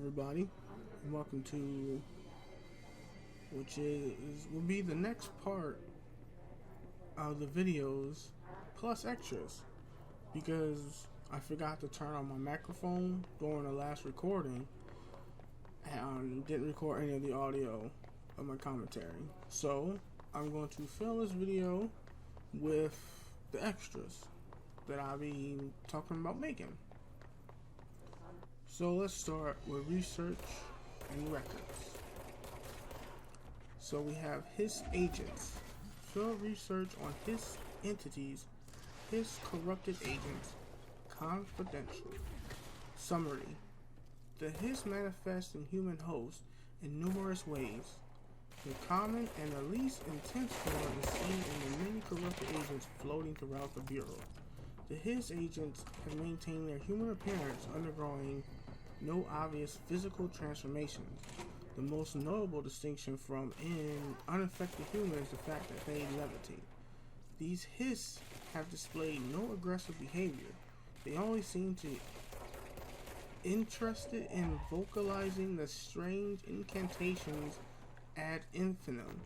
everybody, and welcome to will be the next part of the videos plus extras, because I forgot to turn on my microphone during the last recording and didn't record any of the audio of my commentary. So I'm going to fill this video with the extras that I'll be talking about making. So let's start with research and records. So we have his agents. Fill research on his entities, his corrupted agents, confidential. Summary. The Hiss manifests in human hosts in numerous ways. The common and the least intense form is seen in the many corrupted agents floating throughout the Bureau. The Hiss agents have maintained their human appearance, undergoing no obvious physical transformations. The most notable distinction from unaffected humans is the fact that they levitate. These Hiss have displayed no aggressive behavior. They only seem to interested in vocalizing the strange incantations ad infinitum.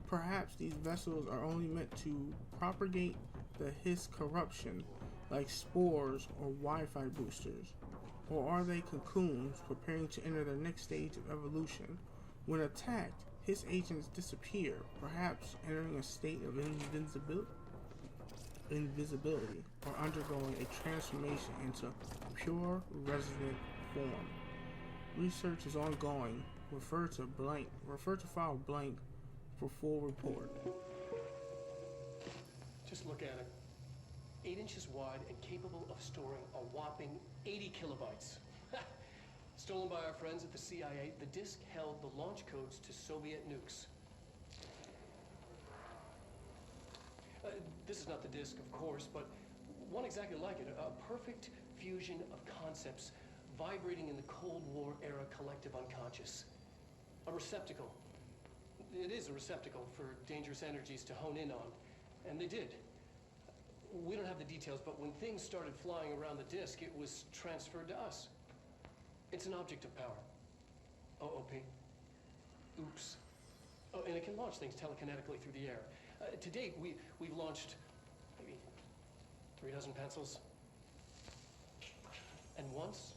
Perhaps these vessels are only meant to propagate the Hiss corruption, like spores or Wi-Fi boosters. Or are they cocoons preparing to enter their next stage of evolution? When attacked, Hiss agents disappear, perhaps entering a state of invisibility, or undergoing a transformation into pure resident form. Research is ongoing. Refer to file blank for full report. Just look at it. 8 inches wide and capable of storing a whopping 80 kilobytes. Stolen by our friends at the CIA, the disk held the launch codes to Soviet nukes. This is not the disk, of course, but one exactly like it. A perfect fusion of concepts vibrating in the Cold War era collective unconscious. A receptacle. It is a receptacle for dangerous energies to hone in on. And they did. We don't have the details, but when things started flying around the disk, it was transferred to us. It's an object of power. OOP. Oops. Oh, and it can launch things telekinetically through the air. To date, we've launched maybe 3 dozen pencils. And once,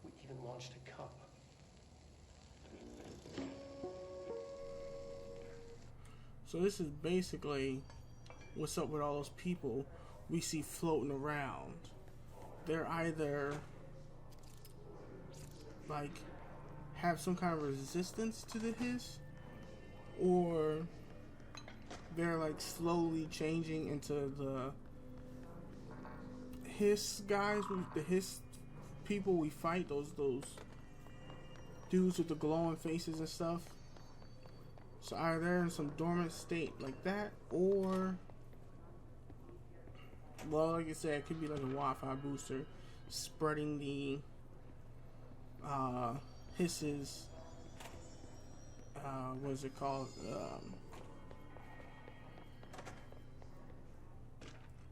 we even launched a cup. So this is basically what's up with all those people we see floating around. They're either like have some kind of resistance to the Hiss, or they're like slowly changing into the Hiss guys, the Hiss people we fight, those dudes with the glowing faces and stuff. So either they're in some dormant state like that, or, well, like I said, it could be like a Wi-Fi booster spreading the Hisses, what is it called?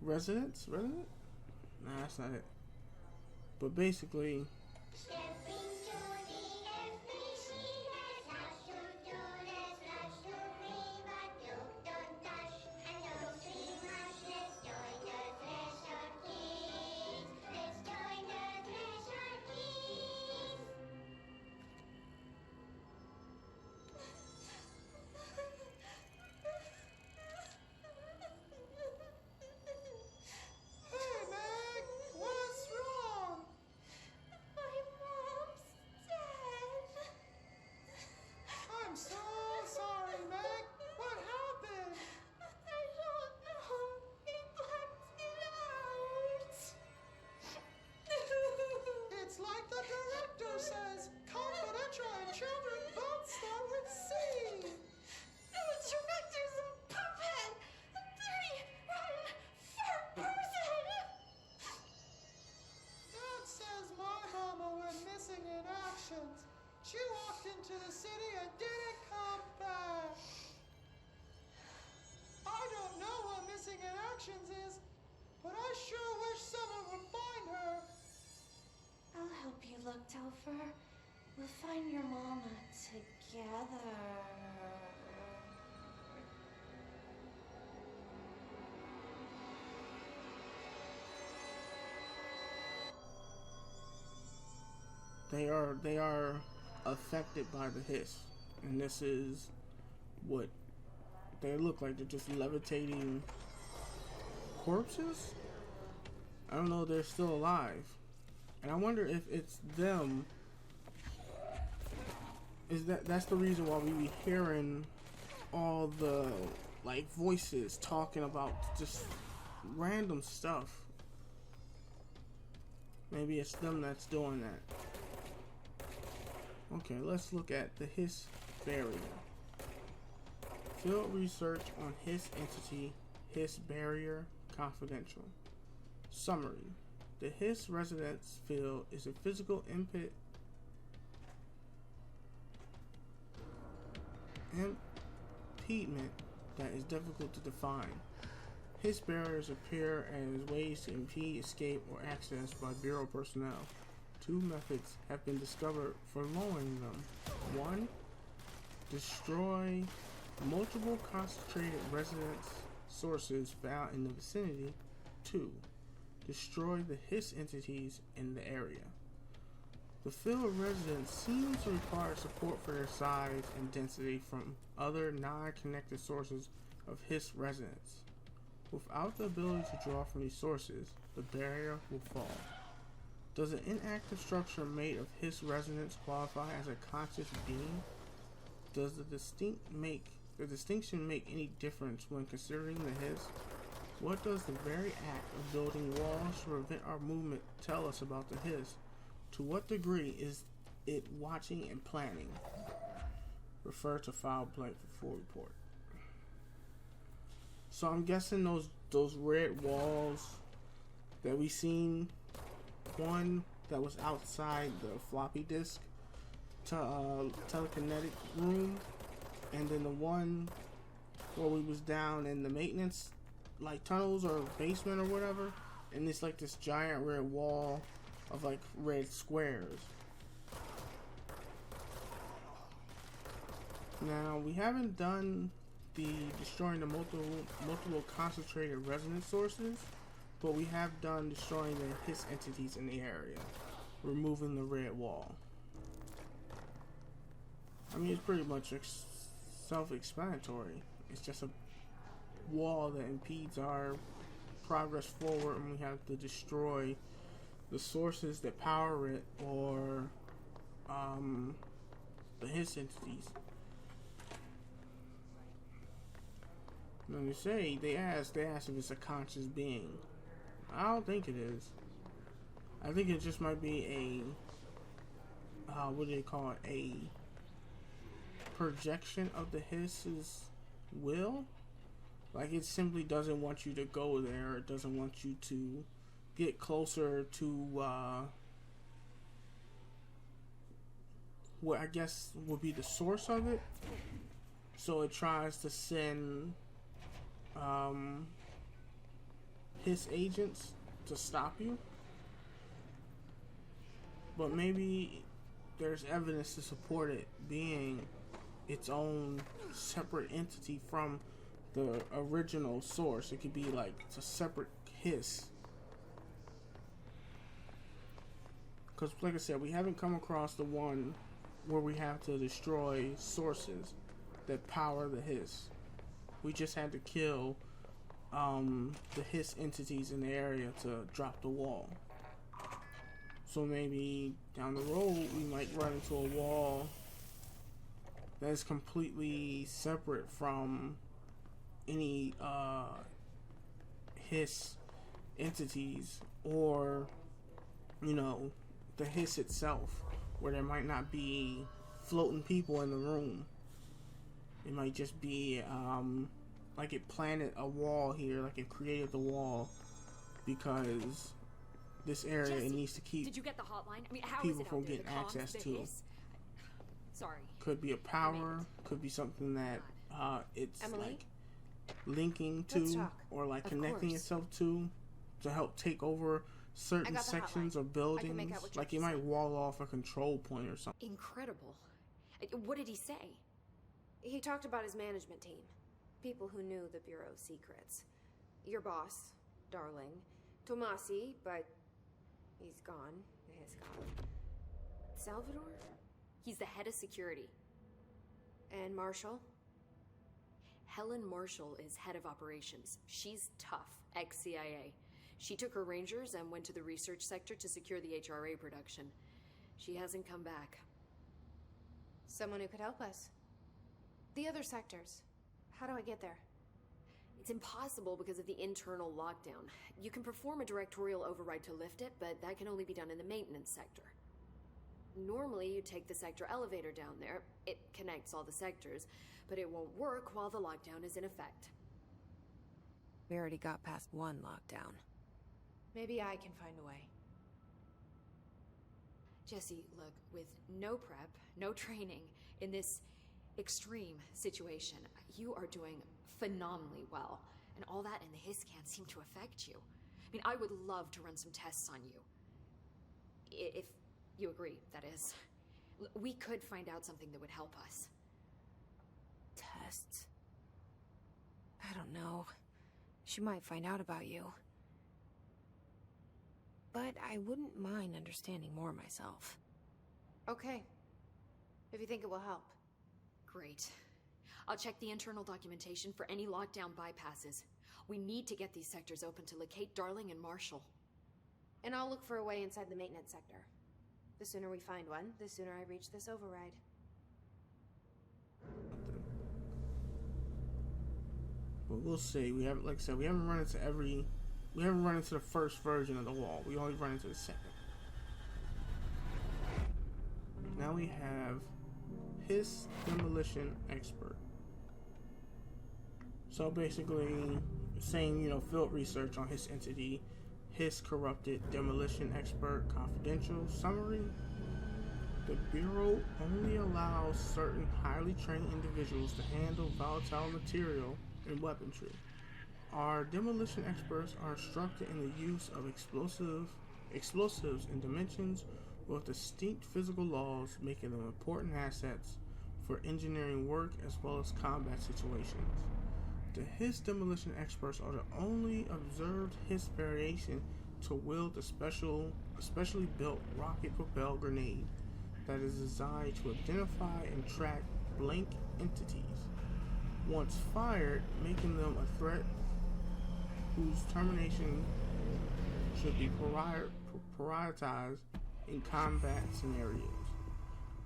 Resident? Nah, that's not it. But basically, she walked into the city and didn't come back. I don't know what missing in actions is, but I sure wish someone would find her. I'll help you look, Topher. We'll find your mama together. They are affected by the hiss, and this is what they look like. They're just levitating corpses. I don't know, they're still alive, and I wonder if it's them. That's the reason why we be hearing all the like voices talking about just random stuff. Maybe it's them that's doing that. Okay, let's look at the Hiss barrier. Field research on Hiss entity, Hiss barrier, confidential. Summary. The Hiss resonance field is a physical impediment that is difficult to define. Hiss barriers appear as ways to impede escape or access by Bureau personnel. Two methods have been discovered for lowering them. 1. Destroy multiple concentrated resonance sources found in the vicinity. 2. Destroy the Hiss entities in the area. The field resonance seems to require support for their size and density from other non-connected sources of Hiss resonance. Without the ability to draw from these sources, the barrier will fall. Does an inactive structure made of Hiss resonance qualify as a conscious being? Does the distinction make any difference when considering the Hiss? What does the very act of building walls to prevent our movement tell us about the Hiss? To what degree is it watching and planning? Refer to file blank for full report. So I'm guessing those red walls that we seen, one that was outside the floppy disk telekinetic room, and then the one where we was down in the maintenance like tunnels or basement or whatever, and it's like this giant red wall of like red squares. Now we haven't done the destroying the multiple concentrated resonance sources, but we have done destroying the Hiss entities in the area, removing the red wall. I mean, it's pretty much self-explanatory. It's just a wall that impedes our progress forward, and we have to destroy the sources that power it, or the Hiss entities. And they asked if it's a conscious being. I don't think it is. I think it just might be a what do they call it? A projection of the Hiss's will. Like, it simply doesn't want you to go there. It doesn't want you to get closer to what I guess would be the source of it. So it tries to send Hiss agents to stop you. But maybe there's evidence to support it being its own separate entity from the original source. It could be like it's a separate Hiss. Because like I said, we haven't come across the one where we have to destroy sources that power the Hiss. We just had to kill the Hiss entities in the area to drop the wall. So maybe down the road we might run into a wall that is completely separate from any Hiss entities, or the Hiss itself, where there might not be floating people in the room. It might just be like it planted a wall here, like it created the wall because this area Jesse, it needs to keep did you get the hotline? I mean, how people is it from out there? getting The comms, access the to. Hiss? Sorry. Could be a power, could be something that it's Emily? like linking Let's to, talk. or like Of connecting course. itself to help take over certain got the sections hotline. of buildings. make out what Like he Jeffrey might said. wall off a control point or something. Incredible. What did he say? He talked about his management team. People who knew the Bureau's secrets. Your boss, Darling. Tomasi, but he's gone. He's gone. Salvador? He's the head of security. And Marshall? Helen Marshall is head of operations. She's tough, ex-CIA. She took her Rangers and went to the research sector to secure the HRA production. She hasn't come back. Someone who could help us. The other sectors. How do I get there? It's impossible because of the internal lockdown. You can perform a directorial override to lift it, but that can only be done in the maintenance sector. Normally, you take the sector elevator down there. It connects all the sectors, but it won't work while the lockdown is in effect. We already got past one lockdown. Maybe I can find a way. Jesse, look, with no prep, no training, in this extreme situation, you are doing phenomenally well. And all that and the hiss can't seem to affect you. I mean, I would love to run some tests on you. If you agree, that is. We could find out something that would help us. Tests? I don't know. She might find out about you. But I wouldn't mind understanding more myself. Okay. If you think it will help. Great. I'll check the internal documentation for any lockdown bypasses. We need to get these sectors open to locate Darling and Marshall. And I'll look for a way inside the maintenance sector. The sooner we find one, the sooner I reach this override. But we'll see. We haven't, like I said, we haven't run into the first version of the wall. We only run into the second. Now we have his demolition expert. So basically, saying, field research on his entity, his corrupted demolition expert, confidential summary. The Bureau only allows certain highly trained individuals to handle volatile material and weaponry. Our demolition experts are instructed in the use of explosives in dimensions with distinct physical laws, making them important assets for engineering work as well as combat situations. The HISS demolition experts are the only observed HISS variation to wield a specially built rocket-propelled grenade that is designed to identify and track blank entities. Once fired, making them a threat whose termination should be prioritized in combat scenarios.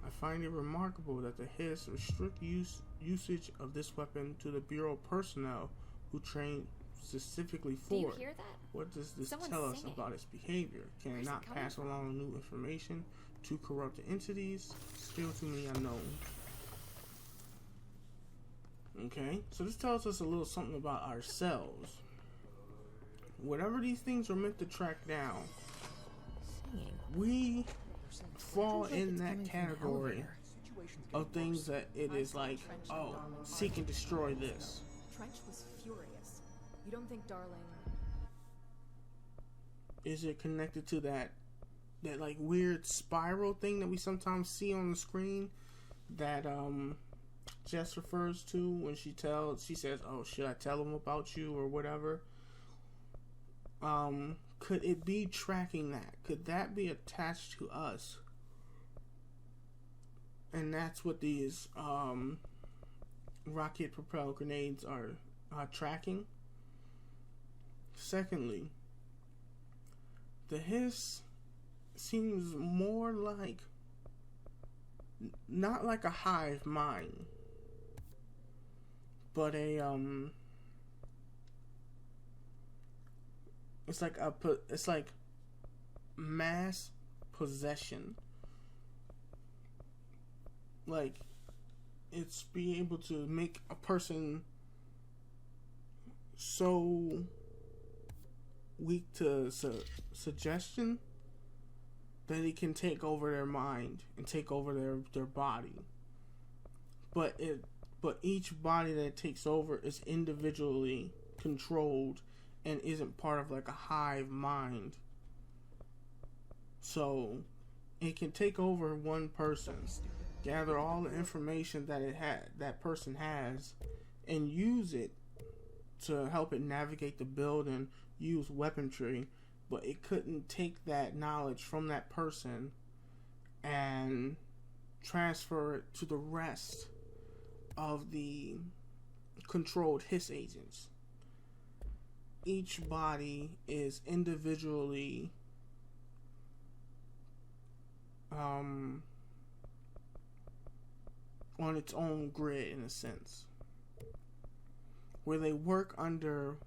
I find it remarkable that the HISS restrict usage of this weapon to the Bureau personnel who train specifically for Do you it. hear that? What does this Someone's tell us singing. about its behavior? Can Where's it it not coming pass from? along new information to corrupted entities? Still too many unknowns. Okay, so this tells us a little something about ourselves. Whatever these things are meant to track down, we fall in that category of things that it is like, oh, seek and destroy this. Trench was furious. You don't think Darling... Is it connected to that like weird spiral thing that we sometimes see on the screen that Jess refers to when she says, oh, should I tell him about you or whatever? Could it be tracking that? Could that be attached to us? And that's what these rocket propelled grenades are tracking. Secondly, the HISS seems more like, not like a hive mind, but it's like mass possession. Like, it's being able to make a person so weak to suggestion that it can take over their mind and take over their body. But each body that it takes over is individually controlled and isn't part of like a hive mind. So it can take over one person, gather all the information that person has, and use it to help it navigate the building, use weaponry, but it couldn't take that knowledge from that person and transfer it to the rest of the controlled Hiss agents. Each body is individually on its own grid, in a sense, where they work under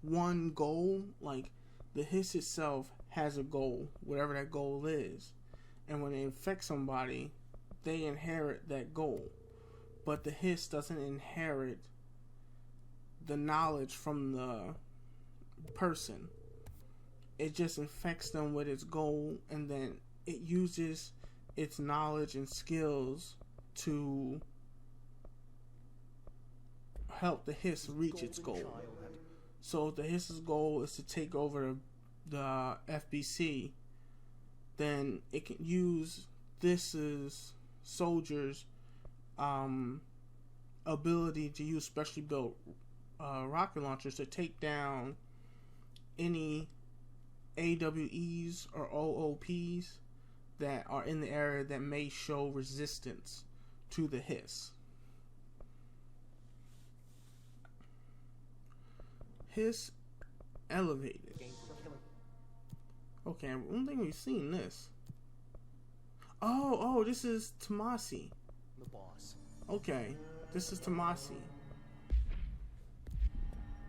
one goal. Like the Hiss itself has a goal, whatever that goal is, and when they infect somebody, they inherit that goal. But the Hiss doesn't inherit the knowledge from the person. It just infects them with its goal, and then it uses its knowledge and skills to help the Hiss reach its goal. So if the Hiss's goal is to take over the FBC, then it can use this soldiers' ability to use specially built rocket launchers to take down any AWEs or OOPs that are in the area that may show resistance to the Hiss. Hiss elevated. Okay, I don't think we've seen this. Oh, this is Tomasi. The boss. Okay, this is Tomasi.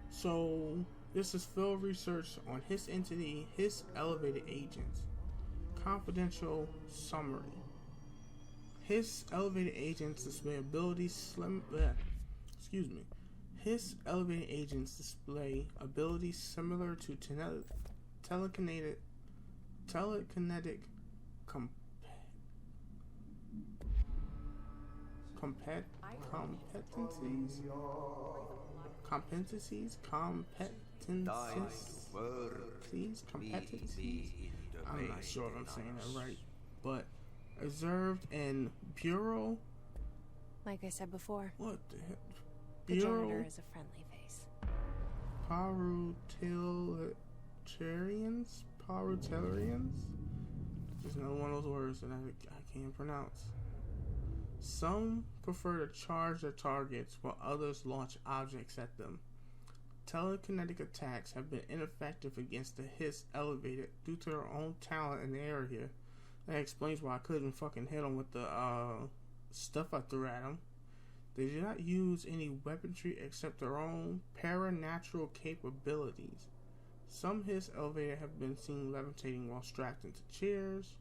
So, this is field research on Hiss entity, Hiss elevated agents. Confidential summary. Hiss elevated agents display Hiss elevated agents display abilities similar to telekinetic competencies. I'm not sure if I'm saying that right, but observed in Bureau. Like I said before, What the heck? the Bureau janitor is a friendly face. Parutellarians? Just another one of those words that I can't pronounce. Some prefer to charge their targets while others launch objects at them. Telekinetic attacks have been ineffective against the Hiss elevated due to their own talent in the area. That explains why I couldn't fucking hit them with the stuff I threw at them. They do not use any weaponry except their own paranatural capabilities. Some Hiss elevated have been seen levitating while strapped into chairs.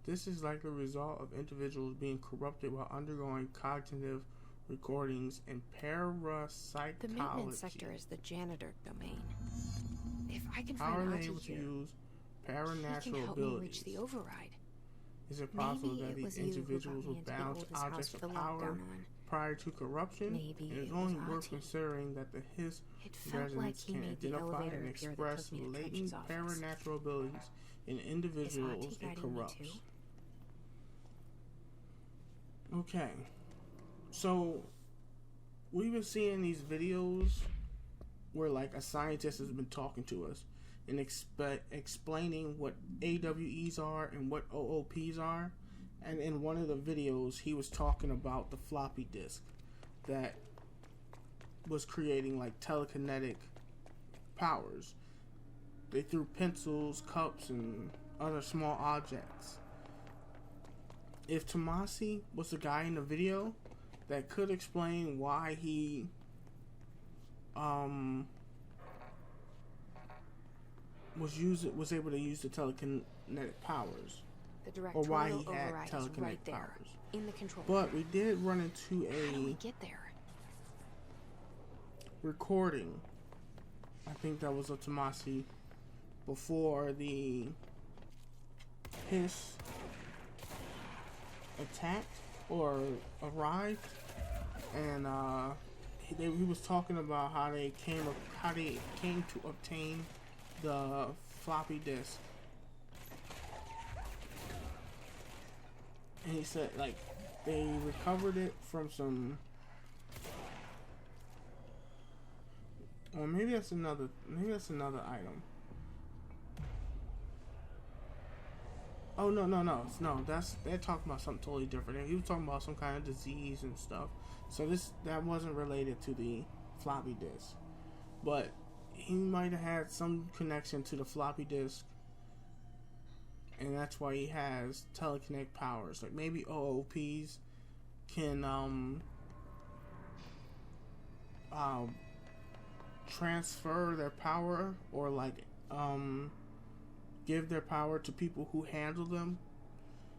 This is likely a result of individuals being corrupted while undergoing cognitive recordings and parapsychology. The maintenance sector is the janitor domain. If I can How are find they Aji able to here, use he paranatural can help abilities? me reach the override. Is it possible Maybe that it these was you who individuals got me were into the bound to oldest house objects with of the power lockdown on. prior to corruption? Maybe It is it only was worth Ahti. considering that the Hiss It felt like residents he can made the identify elevator and appear that express took me to latent Trench's office. paranatural abilities in Is individuals Ahti it guiding me corrupts. too? Okay, so we've been seeing these videos where like a scientist has been talking to us and explaining what AWEs are and what OOPs are. And in one of the videos, he was talking about the floppy disk that was creating like telekinetic powers. They threw pencils, cups, and other small objects. If Tomasi was the guy in the video, that could explain why he was able to use the telekinetic powers, The or why he directorial had override is telekinetic right there, powers. in the control. But we did run into How do we a get there? recording. I think that was a Tomasi before the Hiss attacked or arrived, and he was talking about how they came to obtain the floppy disk. And he said, like, they recovered it from some... Or maybe that's another item. Oh, no, they're talking about something totally different. He was talking about some kind of disease and stuff. So that wasn't related to the floppy disk. But he might have had some connection to the floppy disk. And that's why he has telekinetic powers. Like maybe OOPs can transfer their power, or like give their power to people who handle them.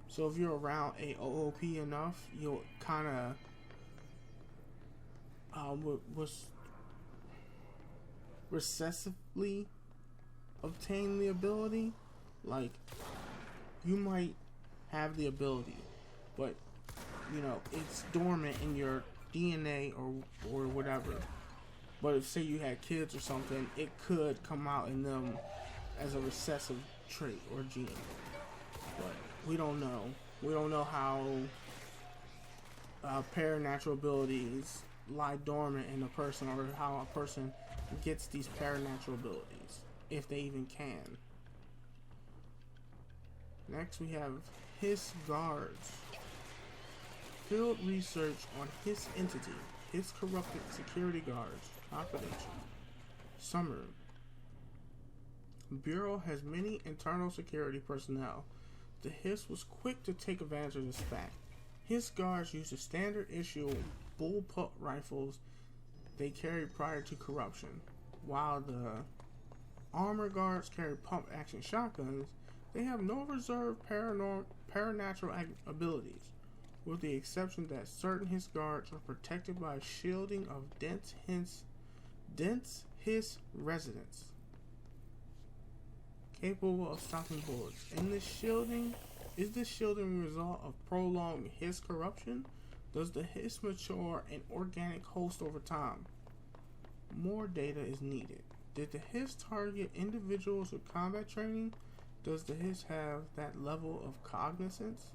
So if you're around a OOP enough, you'll kind of was recessively obtain the ability. Like, you might have the ability, but you know it's dormant in your DNA or whatever. But if say you had kids or something, it could come out in them as a recessive trait or gene. But we don't know. We don't know how paranatural abilities lie dormant in a person, or how a person gets these paranatural abilities, if they even can. Next we have Hiss guards. Field research on Hiss entity. Hiss corrupted security guards. Confidential. Summary. Bureau has many internal security personnel. The Hiss was quick to take advantage of this fact. Hiss guards use the standard issue bullpup rifles they carried prior to corruption, while the armor guards carry pump action shotguns. They have no reserved paranatural abilities, with the exception that certain Hiss guards are protected by shielding of dense Hiss residents, capable of stopping bullets. Is this shielding a result of prolonged Hiss corruption? Does the Hiss mature an organic host over time? More data is needed. Did the Hiss target individuals with combat training? Does the Hiss have that level of cognizance?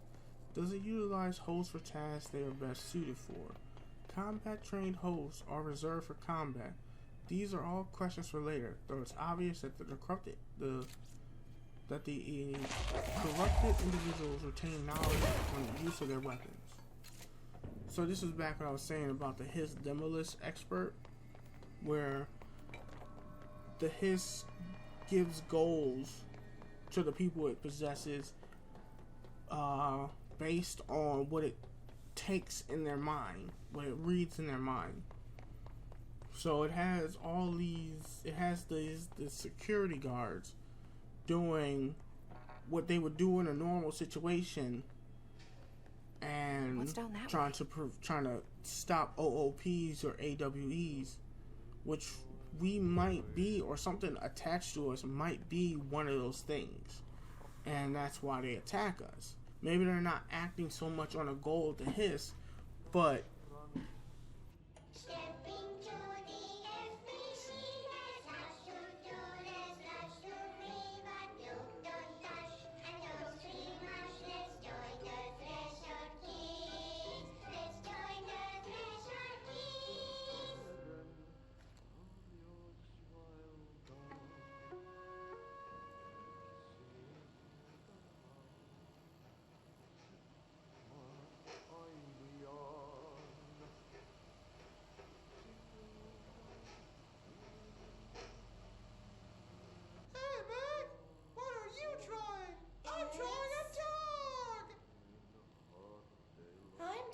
Does it utilize hosts for tasks they are best suited for? Combat trained hosts are reserved for combat. These are all questions for later, though it's obvious that the corrupted individuals retain knowledge on the use of their weapons. So this is back what I was saying about the Hiss Demolist expert, where the Hiss gives goals to the people it possesses based on what it takes in their mind, what it reads in their mind. So it has the security guards doing what they would do in a normal situation, and trying to stop OOPs or AWEs, which we might be, or something attached to us might be one of those things, and that's why they attack us. Maybe they're not acting so much on a goal to Hiss, but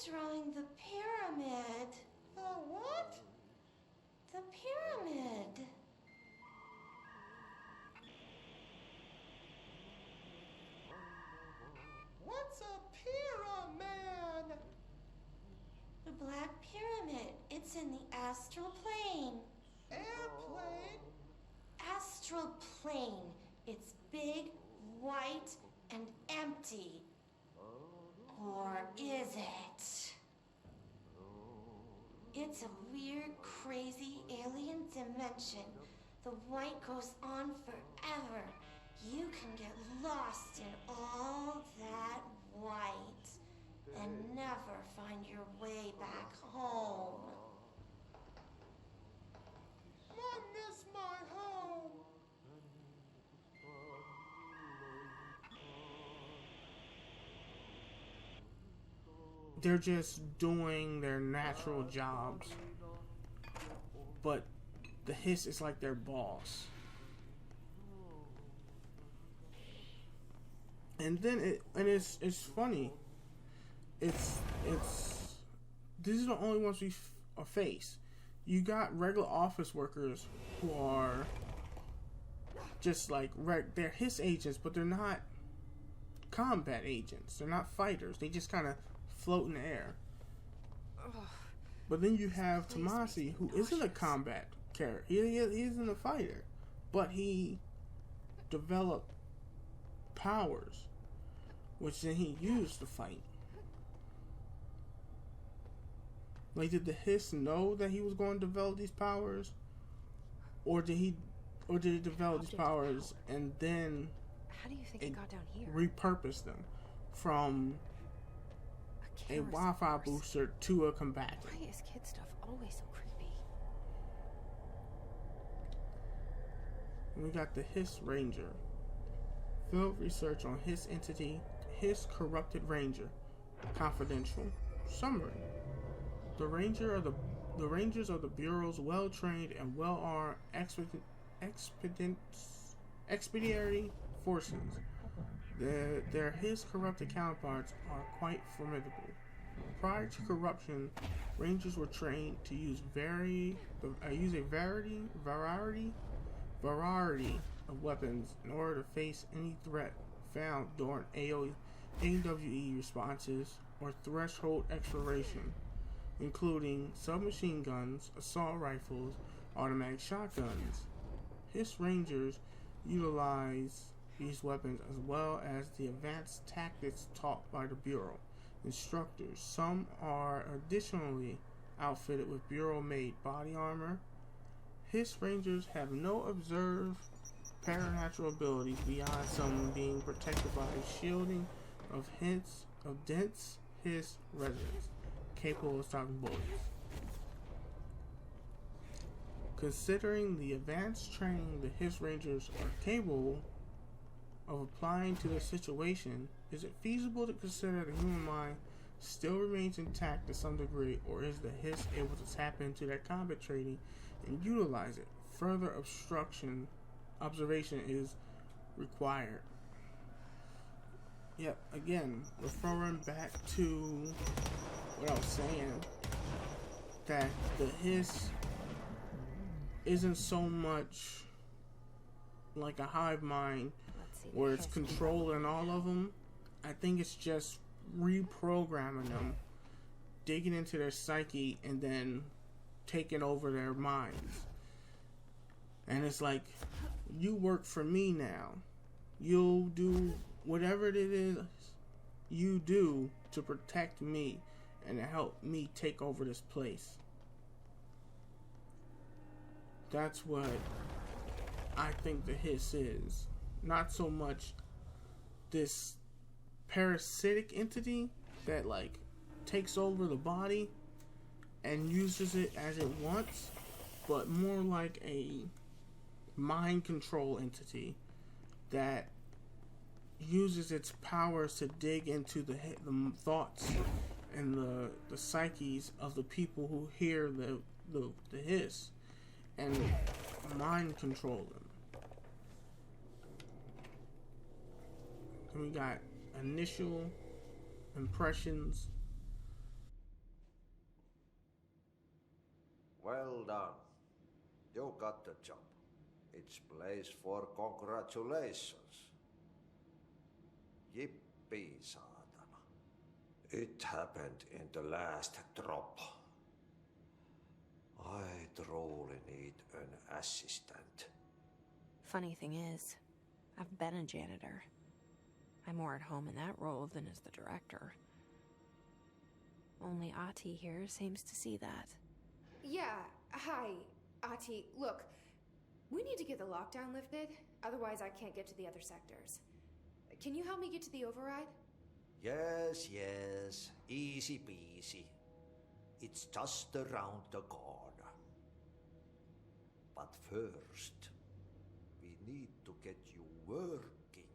Drawing the pyramid. The what? The pyramid. What's a pyramid? The Black Pyramid. It's in the astral plane. Airplane? Astral plane. It's big, white, and empty. Or is it? It's a weird, crazy alien dimension. The white goes on forever. You can get lost in all that white. and never find your way back home. I miss my home. They're just doing their natural jobs, but the Hiss is like their boss. And then it's funny. It's these are the only ones we face. You got regular office workers who are just like they're Hiss agents, but they're not combat agents. They're not fighters. They just kind of float in the air. But then you have Tomasi, who isn't a combat character. He isn't a fighter, but he developed powers, which then he used to fight. Like, did the Hiss know that he was going to develop these powers, or did he develop these powers and then How do you think it got down here? repurpose them from a Wi-Fi booster to a combatant? Why is kid stuff always so creepy? And we got the Hiss Ranger. Field research on Hiss entity, Hiss corrupted Ranger. Confidential. Summary. The Rangers are the Bureau's well-trained and well-armed expeditionary forces. Their Hiss corrupted counterparts are quite formidable. Prior to corruption, Rangers were trained to use a variety of weapons in order to face any threat found during AWE responses or threshold exploration, including submachine guns, assault rifles, automatic shotguns. Hiss Rangers utilize these weapons as well as the advanced tactics taught by the Bureau instructors. Some are additionally outfitted with Bureau-made body armor. Hiss Rangers have no observed paranatural abilities beyond some being protected by shielding of dense Hiss resonance, capable of stopping bullets. Considering the advanced training the Hiss Rangers are capable of applying to their situation, is it feasible to consider the human mind still remains intact to some degree, or is the Hiss able to tap into that combat training and utilize it? Further observation is required. Yep, again, referring back to what I was saying, that the Hiss isn't so much like a hive mind where it's controlling all of them. I think it's just reprogramming them, digging into their psyche, and then taking over their minds. And it's like, you work for me now. You'll do whatever it is you do to protect me and to help me take over this place. That's what I think the Hiss is. Not so much this parasitic entity that like takes over the body and uses it as it wants, but more like a mind control entity that uses its powers to dig into the thoughts and the psyches of the people who hear the Hiss and mind control them. And we got initial impressions. Well done. You got the job. It's place for congratulations. Yippee, saatana. It happened in the last drop. I truly need an assistant. Funny thing is, I've been a janitor. I'm more at home in that role than as the director. Only Ahti here seems to see that. Yeah, hi, Ahti. Look, we need to get the lockdown lifted, otherwise I can't get to the other sectors. Can you help me get to the override? Yes, yes, easy peasy. It's just around the corner. But first, we need to get you working.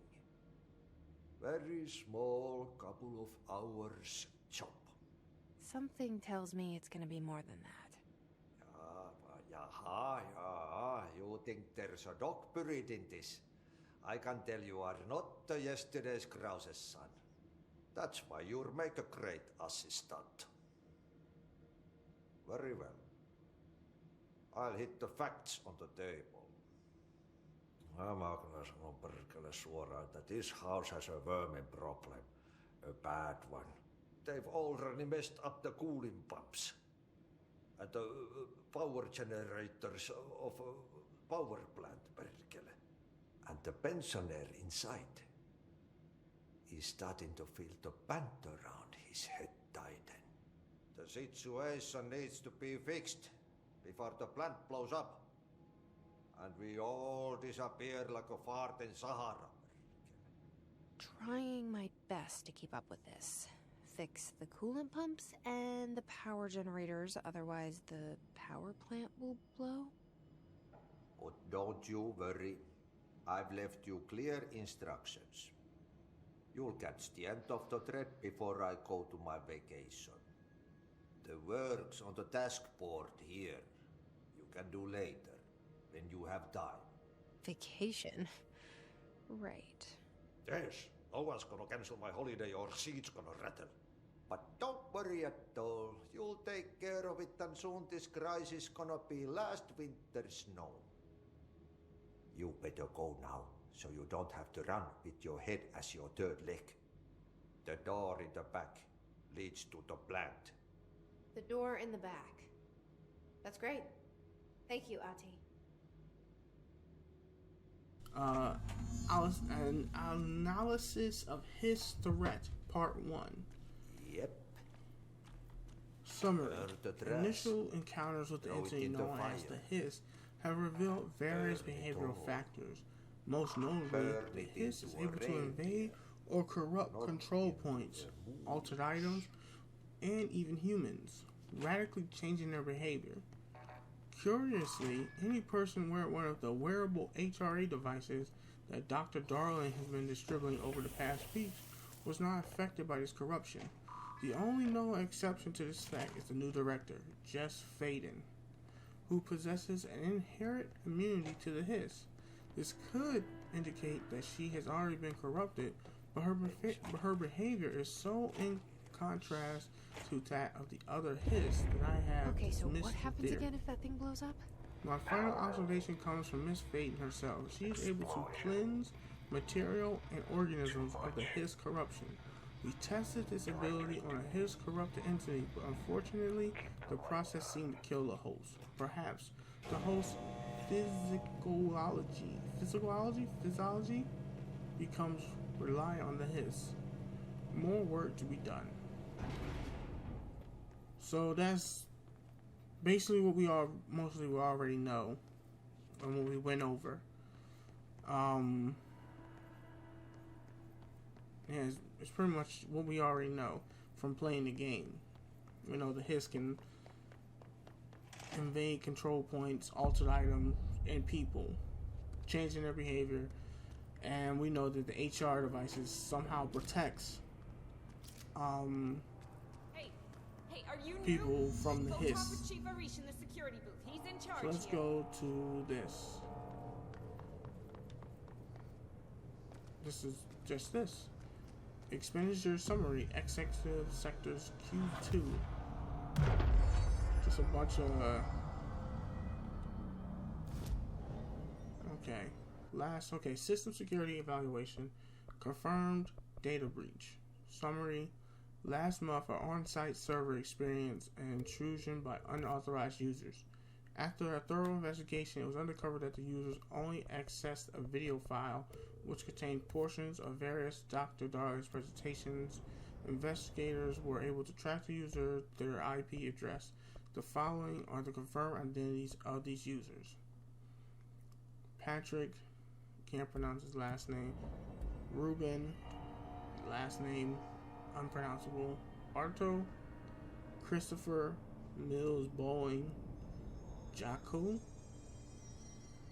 Very small, couple of hours job. Something tells me it's gonna be more than that. Yeah. You think there's a dog buried in this? I can tell you are not yesterday's Krause's son. That's why you'll make a great assistant. Very well. I'll hit the facts on the table. Mä kyllä sanon perkele suoraan, että this house has a vermin problem. A bad one. They've already messed up the cooling pumps. And the power generators of a power plant, perkele. And the pensioner inside is starting to feel the band around his head tighten. The situation needs to be fixed before the plant blows up. And we all disappear like a fart in Sahara. Trying my best to keep up with this. Fix the coolant pumps and the power generators, otherwise the power plant will blow. But don't you worry. I've left you clear instructions. You'll catch the end of the thread before I go to my vacation. The work's on the task board here. You can do later, when you have time. Vacation? Right. Yes, no one's gonna cancel my holiday or seat's gonna rattle. But don't worry at all. You'll take care of it and soon this crisis gonna be last winter's snow. You better go now, so you don't have to run with your head as your third leg. The door in the back leads to the plant. The door in the back. That's great. Thank you, Ati. An analysis of his threat, part 1. Yep. Summary. Initial encounters with the entity known as the Hiss have revealed various behavioral factors. Most notably, the Hiss is able to invade or corrupt control points, altered items, and even humans, radically changing their behavior. Curiously, any person wearing one of the wearable HRA devices that Dr. Darling has been distributing over the past weeks was not affected by this corruption. The only known exception to this fact is the new director, Jess Faden, who possesses an inherent immunity to the Hiss. This could indicate that she has already been corrupted, but her behavior is so in contrast to that of the other Hiss that I have Okay, so dismissed what the happens theory. again if that thing blows up? My final observation comes from Miss Faden herself. She is able to cleanse material and organisms of the Hiss corruption. We tested this ability on a Hiss corrupted entity, but unfortunately, the process seemed to kill the host. Perhaps the host's physiology becomes reliant on the Hiss. More work to be done. So that's basically what we already know and what we went over. Yeah, it's pretty much what we already know from playing the game. You know, the Hiss can invade control points, altered items, and people, changing their behavior. And we know that the HR devices somehow protects Hey, are you people new? from the Go Hiss. talk with Chief Arish in the security booth. He's in charge So let's here. go to this. This is just this. Expenditure summary, executive sectors Q2. Just a bunch of okay. System security evaluation. Confirmed data breach. Summary. Last month, an on-site server experienced an intrusion by unauthorized users. After a thorough investigation, it was uncovered that the users only accessed a video file which contained portions of various Dr. Darling's presentations. Investigators were able to track the user, their IP address. The following are the confirmed identities of these users. Patrick, can't pronounce his last name. Ruben, last name unpronounceable, Arto Christopher Mills Boeing Jaco.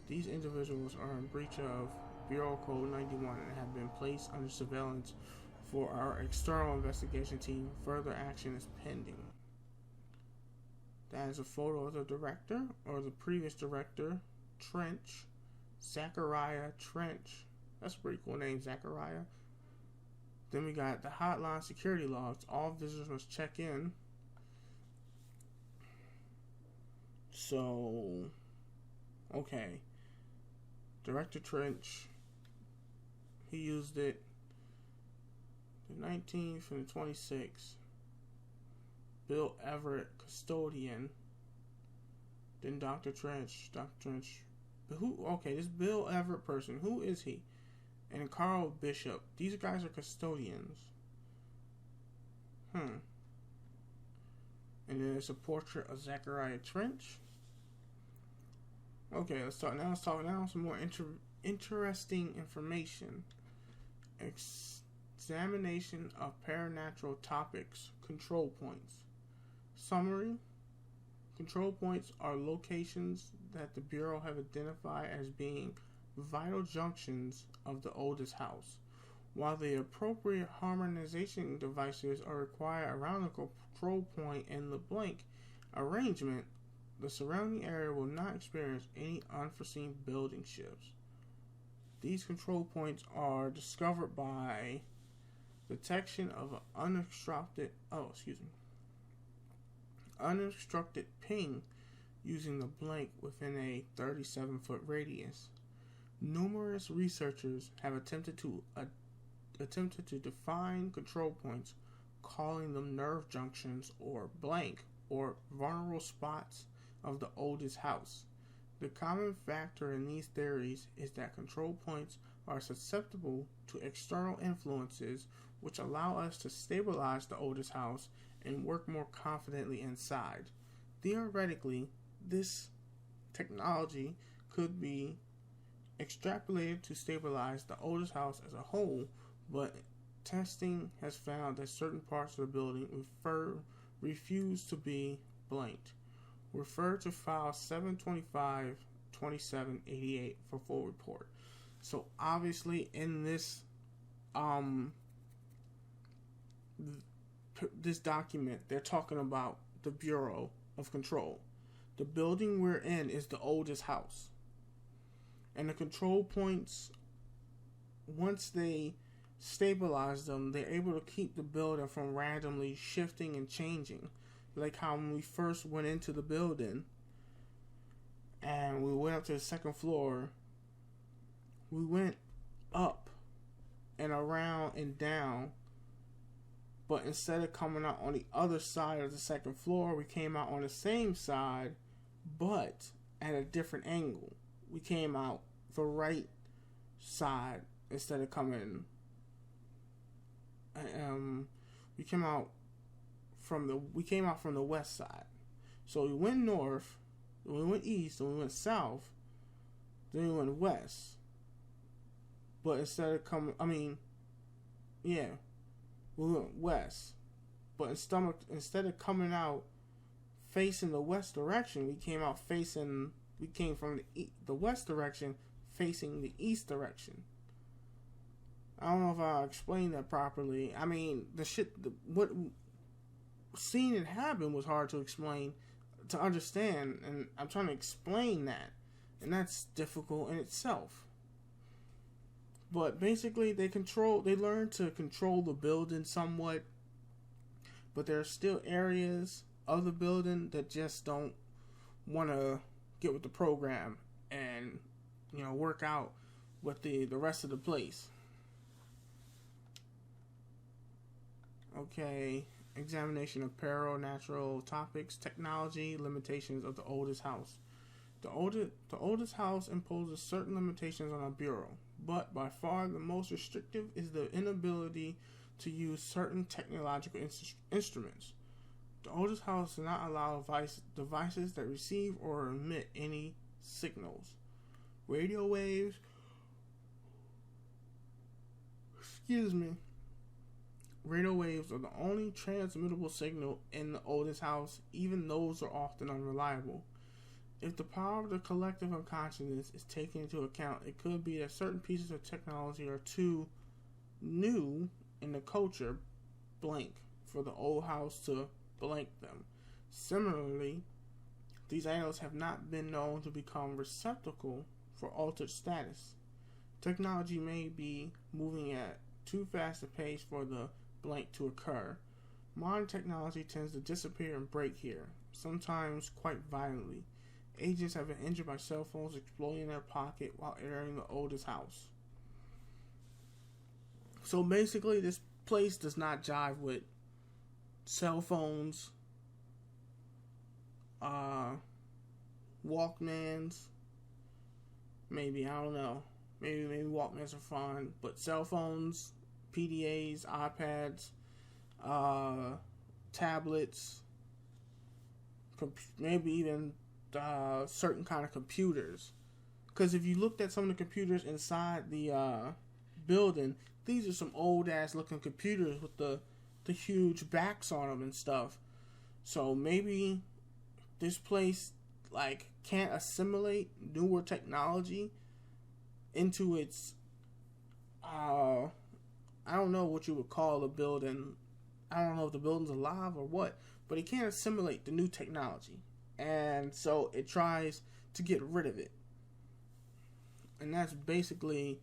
These individuals are in breach of Bureau Code 91 and have been placed under surveillance for our external investigation team. Further action is pending. That is a photo of the director, or the previous director, Trench. Zachariah Trench. That's a pretty cool name, Zachariah. Then we got the hotline security logs. All visitors must check in. So, okay. Director Trench, he used it the 19th and the 26th. Bill Everett, custodian. Then Dr. Trench. But who? Okay, this Bill Everett person, who is he? And Carl Bishop. These guys are custodians. And then there's a portrait of Zachariah Trench. Okay, let's talk now some more interesting information. Examination of paranatural topics. Control points. Summary. Control points are locations that the Bureau have identified as being vital junctions of the oldest house. While the appropriate harmonization devices are required around the control point in the blank arrangement, the surrounding area will not experience any unforeseen building shifts. These control points are discovered by detection of an unobstructed ping using the blank within a 37-foot radius. Numerous researchers have attempted to define control points, calling them nerve junctions or blank or vulnerable spots of the oldest house. The common factor in these theories is that control points are susceptible to external influences which allow us to stabilize the oldest house and work more confidently inside. Theoretically, this technology could be extrapolated to stabilize the oldest house as a whole, but testing has found that certain parts of the building refuse to be blanked. Refer to file 725-2788 for full report. So obviously in this this document, they're talking about the Bureau of Control. The building we're in is the oldest house. And the control points, once they stabilize them, they're able to keep the building from randomly shifting and changing. Like how when we first went into the building and we went up to the second floor, we went up and around and down, but instead of coming out on the other side of the second floor, we came out on the same side, but at a different angle. We came out the right side instead of coming. We came out from the west side. So we went north, then we went east, then we went south, then we went west. But instead of we went west. But instead of coming out facing the west direction, we came from the west direction facing the east direction. I don't know if I explained that properly. I mean, what seeing it happen was hard to explain, to understand, and I'm trying to explain that, and that's difficult in itself. But basically, they learn to control the building somewhat, but there are still areas of the building that just don't want to get with the program and, work out with the rest of the place. Okay, examination of paranatural topics, technology, limitations of the oldest house. The oldest house imposes certain limitations on our Bureau, but by far the most restrictive is the inability to use certain technological instruments. The oldest house does not allow devices that receive or emit any signals. Radio waves, radio waves are the only transmittable signal in the oldest house. Even those are often unreliable. If the power of the collective unconsciousness is taken into account, it could be that certain pieces of technology are too new in the culture blank for the old house to blank them. Similarly, these items have not been known to become receptacle for altered status. Technology may be moving at too fast a pace for the blank to occur. Modern technology tends to disappear and break here, sometimes quite violently. Agents have been injured by cell phones exploding in their pocket while entering the oldest house. So basically, this place does not jive with cell phones, Walkmans. Maybe, I don't know. Maybe Walkmans are fun, but cell phones, PDAs, iPads, tablets, maybe even certain kind of computers. Because if you looked at some of the computers inside the building, these are some old ass looking computers with the huge backs on them and stuff. So maybe this place like can't assimilate newer technology into its I don't know what you would call a building. I don't know if the building's alive or what, but it can't assimilate the new technology. And so it tries to get rid of it. And that's basically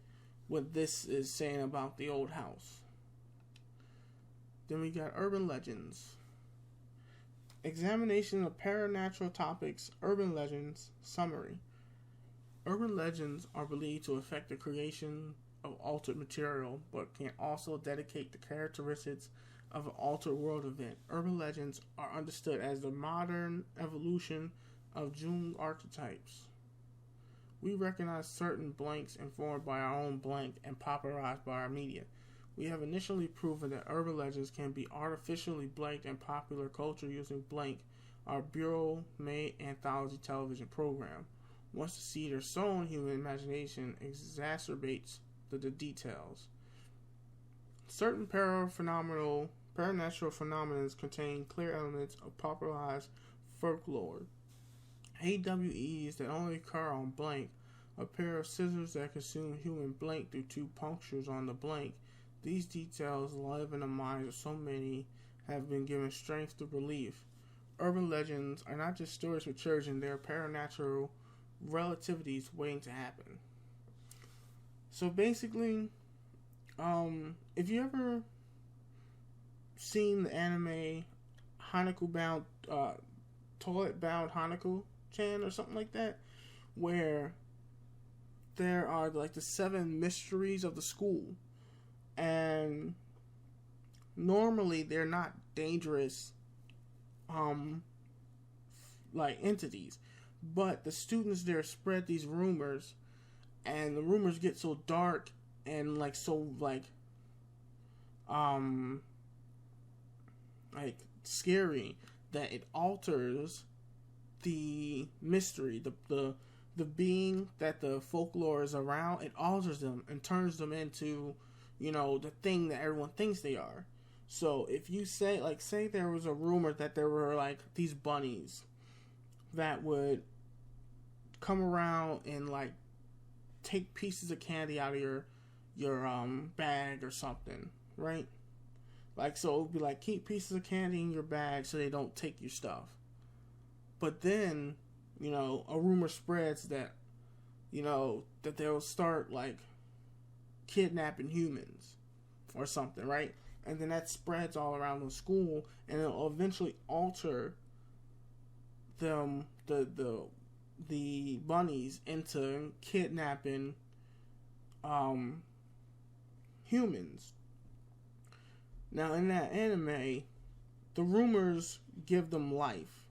what this is saying about the old house. Then we got urban legends. Examination of paranatural topics, urban legends, summary. Urban legends are believed to affect the creation of altered material, but can also dedicate the characteristics of an altered world event. Urban legends are understood as the modern evolution of Jung archetypes. We recognize certain blanks informed by our own blank and popularized by our media. We have initially proven that urban legends can be artificially blanked in popular culture using Blank, our Bureau-made anthology television program. Once the seed are sown, human imagination exacerbates the details. Certain paranatural phenomena contain clear elements of popularized folklore. AWEs that only occur on Blank, a pair of scissors that consume human Blank through two punctures on the Blank. These details live in the minds of so many have been given strength to belief. Urban legends are not just stories for children, they are paranatural relativities waiting to happen. So basically, if you ever seen the anime Hanako-bound, Toilet-bound Hanako-chan or something like that, where there are like the 7 mysteries of the school, and normally they're not dangerous like entities, but the students there spread these rumors, and the rumors get so dark and like so like scary that it alters the mystery, the being that the folklore is around. It alters them and turns them into, you know, the thing that everyone thinks they are. So if you say there was a rumor that there were like these bunnies that would come around and like take pieces of candy out of your bag or something, right? Like, so it would be like, keep pieces of candy in your bag so they don't take your stuff. But then, you know, a rumor spreads that, you know, that they'll start like kidnapping humans or something, right? And then that spreads all around the school, and it'll eventually alter them, the bunnies, into kidnapping humans. Now, in that anime, the rumors give them life.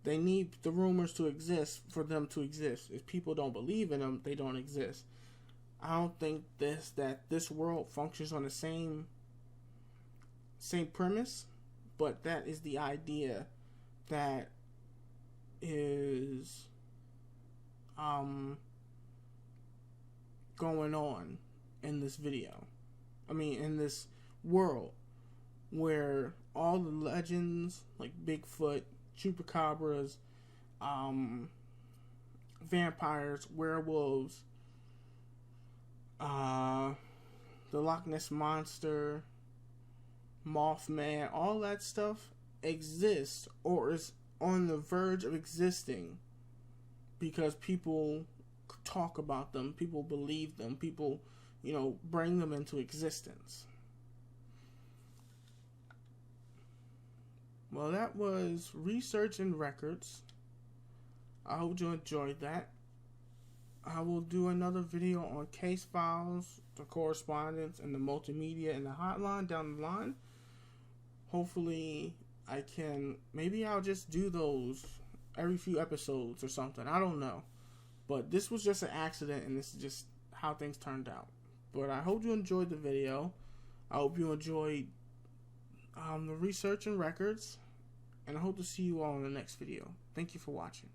They need the rumors to exist for them to exist. If people don't believe in them, they don't exist. I don't think that this world functions on the same premise, but that is the idea that is going on in this video. I mean, in this world. where all the legends like Bigfoot, chupacabras, vampires, werewolves, the Loch Ness Monster, Mothman, all that stuff exists or is on the verge of existing because people talk about them, people believe them, people, bring them into existence. Well, that was Research and Records. I hope you enjoyed that. I will do another video on case files, the correspondence, and the multimedia and the hotline down the line. Hopefully, maybe I'll just do those every few episodes or something. I don't know. But this was just an accident, and this is just how things turned out. But I hope you enjoyed the video. I hope you enjoyed the Research and Records. And I hope to see you all in the next video. Thank you for watching.